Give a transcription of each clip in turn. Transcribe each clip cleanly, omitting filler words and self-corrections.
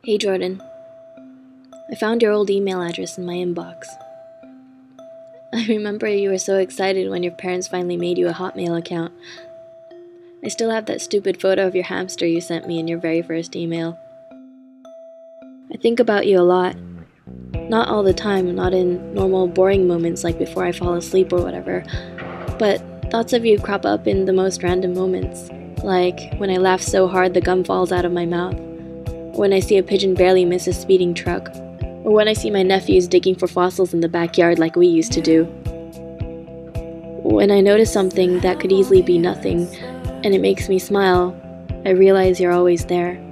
Hey Jordan, I found your old email address in my inbox. I remember you were so excited when your parents finally made you a Hotmail account. I still have that stupid photo of your hamster you sent me in your very first email. I think about you a lot. Not all the time, not in normal boring moments like before I fall asleep or whatever, but thoughts of you crop up in the most random moments, like when I laugh so hard the gum falls out of my mouth, or when I see a pigeon barely miss a speeding truck, or when I see my nephews digging for fossils in the backyard like we used to do. When I notice something that could easily be nothing, and it makes me smile, I realize you're always there.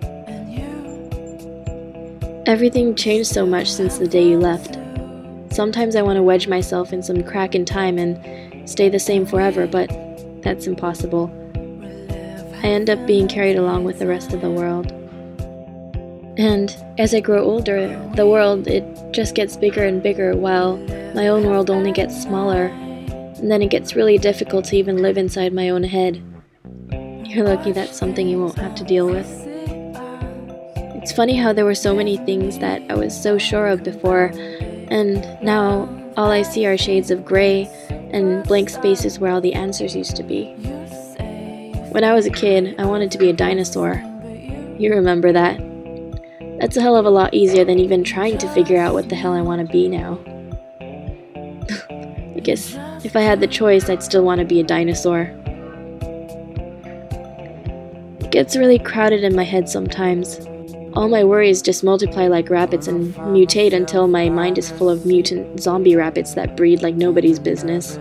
Everything changed so much since the day you left. Sometimes I want to wedge myself in some crack in time and stay the same forever, but that's impossible. I end up being carried along with the rest of the world. And as I grow older, the world, it just gets bigger and bigger while my own world only gets smaller, and then it gets really difficult to even live inside my own head. You're lucky that's something you won't have to deal with. It's funny how there were so many things that I was so sure of before, and now all I see are shades of gray and blank spaces where all the answers used to be. When I was a kid, I wanted to be a dinosaur. You remember that. That's a hell of a lot easier than even trying to figure out what the hell I want to be now. I guess if I had the choice, I'd still want to be a dinosaur. It gets really crowded in my head sometimes. All my worries just multiply like rabbits and mutate until my mind is full of mutant zombie rabbits that breed like nobody's business.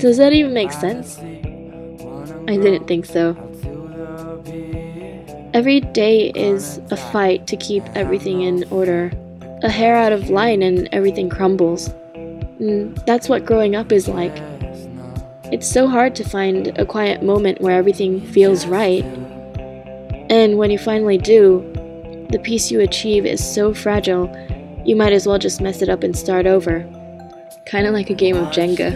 Does that even make sense? I didn't think so. Every day is a fight to keep everything in order. A hair out of line and everything crumbles. And that's what growing up is like. It's so hard to find a quiet moment where everything feels right. And when you finally do, the peace you achieve is so fragile, you might as well just mess it up and start over. Kinda like a game of Jenga.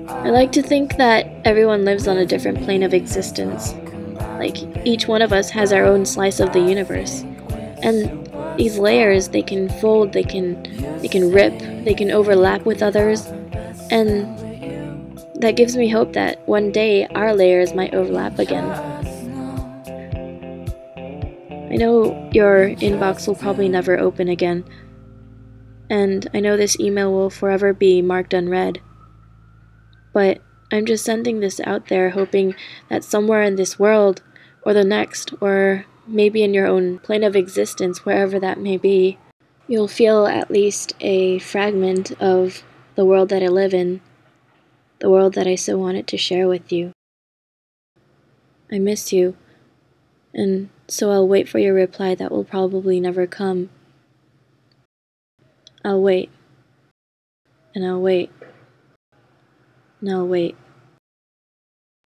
I like to think that everyone lives on a different plane of existence. Like, each one of us has our own slice of the universe. And these layers, they can fold, they can rip, they can overlap with others. And that gives me hope that one day our layers might overlap again. I know your inbox will probably never open again, and I know this email will forever be marked unread. But I'm just sending this out there hoping that somewhere in this world, or the next, or maybe in your own plane of existence, wherever that may be, you'll feel at least a fragment of the world that I live in, the world that I so wanted to share with you. I miss you. And so I'll wait for your reply that will probably never come. I'll wait. And I'll wait. And I'll wait.